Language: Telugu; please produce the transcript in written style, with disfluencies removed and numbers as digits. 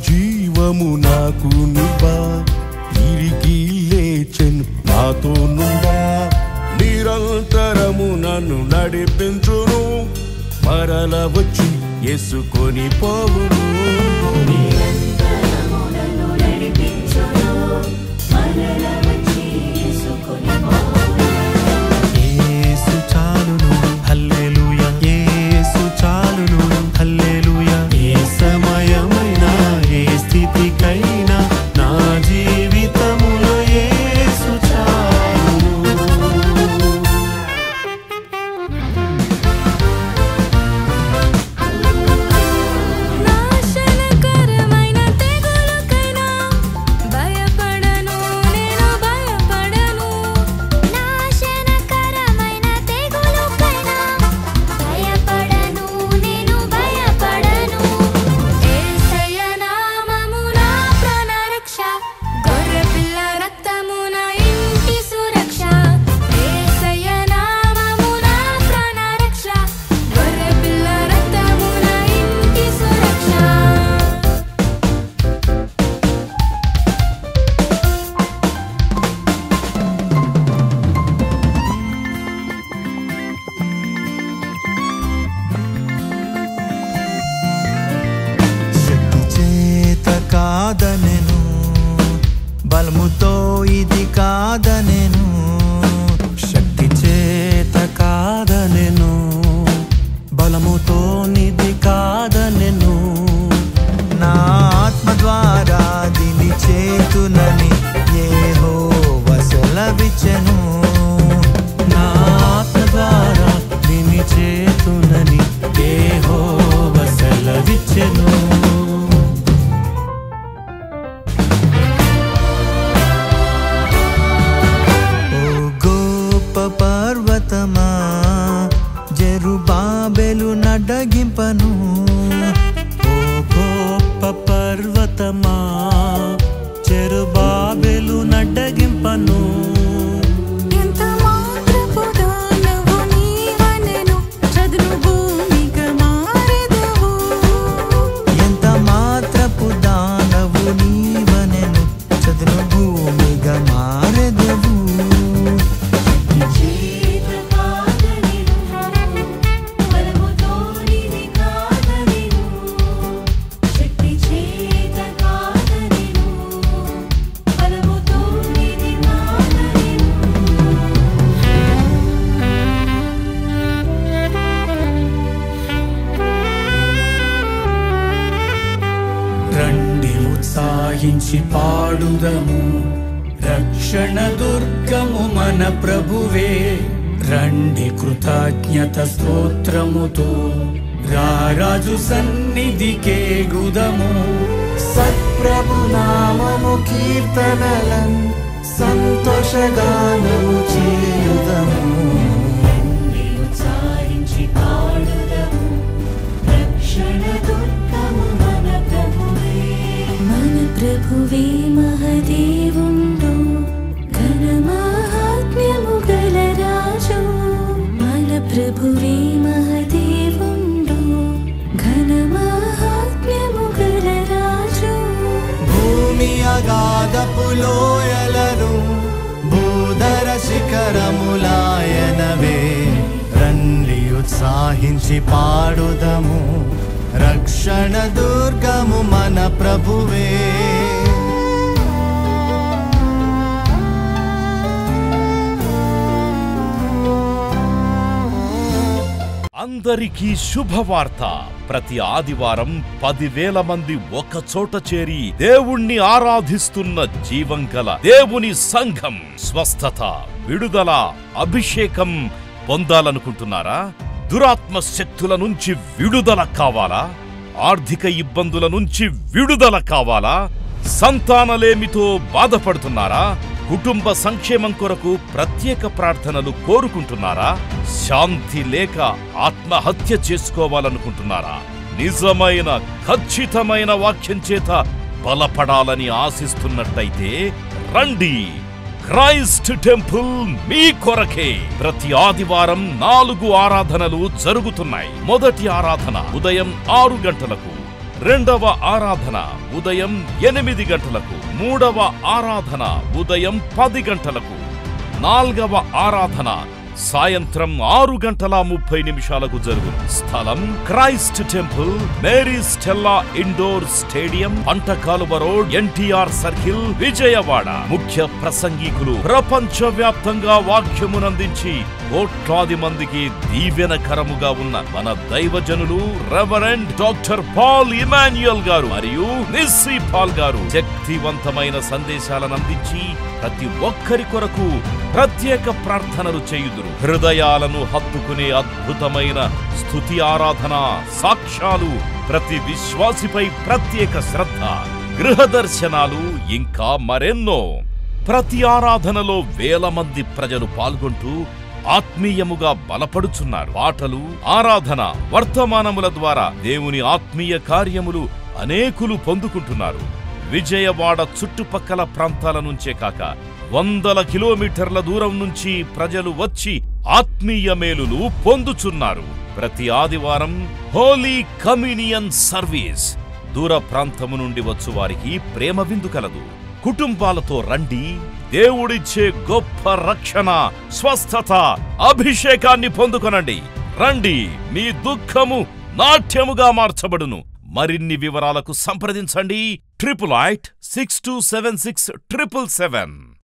జీవము నాకు నివ్వా, తిరిగి లేచెను నాతో నుండా, నిరంతరము నన్ను నడిపించును, మరల వచ్చి యేసుకొని పోవును. యేసు చాలును హల్లెలూయా, యేసు చాలును హల్లెలూయా, ఏ సమయమైనా ఏ స్థితికైనా నా జీవితములో యేసు చాలును. నాశనకరమైన తెగులుకైనా భయపడను, నేను భయపడను. నాశనకరమైన తెగులుకైనా భయపడను, నేను భయపడను. యేసయ్య నామము నా ప్రాణరక్ష, గొర్రెపిల్ల రక్తము నా ఇంటి సురక్ష. యేసయ్య నామము నా ప్రాణరక్ష, గొర్రెపిల్ల రక్తము నా ఇంటి సురక్ష. శక్తి చేత కాదనెను, బలముతో ఇది కాదనెను, శక్తి చేత కాదనెను, బలముతో నిది కాదనెను, నా ఆత్మ ద్వారా దీని చేతునని యెహోవా సెలవిచ్చెను, నా ఆత్మ ద్వారా దీని చేతునని యెహోవా సెలవిచ్చెను. ఓ గొప్ప పర్వతమా, జెరుబాబెలు నడ్డగింపను, ఓ గొప్ప పర్వతమా, జెరుబాబెలు నడ్డగింపను. ఎంత మాత్రపు దానవు నీవనెను, చదును భూమిగా మారెదవు. ఎంత మాత్రపు దానవు నీవనెను, చదును భూమిగా మారెదవు. చేత కాదనెను, బలముతో నీది కాదనెను. శక్తి చేత కాదనెను, బలముతో నీది కాదనెను. రండి ఉత్సాహించి పాడుదము, రక్షణ దుర్గము మన ప్రభువే. రండి కృతజ్ఞత స్తోత్రముతో రారాజు సన్నిధికే గుదము, సత్ప్రభు నామము కీర్తనలన్ సంతోషగానము చేయుదము. ఉత్సాహించి పాడుదము, రక్షణ దుర్గము మన ప్రభువే. మన ప్రభువే మహదేవుండు, ఘన మహాత్మ్యము గల రాజు. మన ప్రభువే మహదేవుండు, ఘన మహాత్మ్యము గల రాజు. భూమి అగాధపు లోయలను భూధర శిఖరములాయనవే, రండి ఉత్సాహించి పాడుదము, రక్షణ దుర్గము మన ప్రభువే. అందరికీ శుభవార్త. ప్రతి ఆదివారం 10,000 మంది ఒక చోట చేరి దేవుణ్ణి ఆరాధిస్తున్న జీవం గల దేవుని సంఘం. స్వస్థత, విడుదల, అభిషేకం పొందాలనుకుంటున్నారా? దురాత్మ శక్తుల నుంచి విడుదల కావాలా? ఆర్థిక ఇబ్బందుల నుంచి విడుదల కావాలా? సంతానలేమితో బాధపడుతున్నారా? కుటుంబ సంక్షేమం కొరకు ప్రత్యేక ప్రార్థనలు కోరుకుంటున్నారా? శాంతి లేక ఆత్మహత్య చేసుకోవాలనుకుంటున్నారా? నిజమైన ఖచ్చితమైన వాక్యం చేత బలపడాలని ఆశిస్తున్నట్టయితే రండి. క్రైస్ట్ టెంపుల్ మీ కొరకే. ప్రతి ఆదివారం 4 ఆరాధనలు జరుగుతున్నాయి. మొదటి ఆరాధన ఉదయం 6 గంటలకు, రెండవ ఆరాధన ఉదయం 8 గంటలకు, మూడవ ఆరాధన ఉదయం 10 గంటలకు, నాల్గవ ఆరాధన సాయంత్రం 6:30 జరుగును. స్థలం Christ temple, Mary Stella indoor stadium, Pantakaluva road, NTR circle, Vijayawada. ముఖ్య ప్రసంగికులు ప్రపంచ వ్యాప్తంగా వాక్యమునందించి కోట్లాది మందికి దీవెనకరముగా ఉన్న మన దైవజనులు రెవరెండ్ డాక్టర్ పాల్ ఇమాన్యుయల్ గారు మరియు నిస్సీ పాల్ గారు శక్తివంతమైన సందేశాలను అందించి ప్రతి ఒక్కరి కొరకు ప్రత్యేక ప్రార్థనలు చేయుదురు. హృదయాలను హత్తుకునే అద్భుతమైన స్తుతి ఆరాధన సాక్ష్యాలు, ప్రతి విశ్వాసిపై ప్రత్యేక శ్రద్ధ, గృహ దర్శనాలు, ఇంకా మరెన్నో. ప్రతి ఆరాధనలో వేల మంది ప్రజలు పాల్గొంటూ ఆత్మీయముగా బలపడుచున్నారు. పాటలు, ఆరాధన, వర్తమానముల ద్వారా దేవుని ఆత్మీయ కార్యములు అనేకులు పొందుకుంటున్నారు. విజయవాడ చుట్టుపక్కల ప్రాంతాల నుంచే కాక వందల కిలోమీటర్ల దూరం నుంచి ప్రజలు వచ్చి ఆత్మీయ మేలులు పొందుచున్నారు. ప్రతి ఆదివారం హోలీ కమ్యూనియన్ సర్వీస్. దూర ప్రాంతము నుండి వచ్చు వారికి ప్రేమ విందు కలదు. కుటుంబాలతో రండి. దేవుడిచ్చే గొప్ప రక్షణ, స్వస్థత, అభిషేకాన్ని పొందుకొనండి. రండి, మీ దుఃఖము నాట్యముగా మార్చబడును. మరిన్ని వివరాలకు సంప్రదించండి 88 6276 777.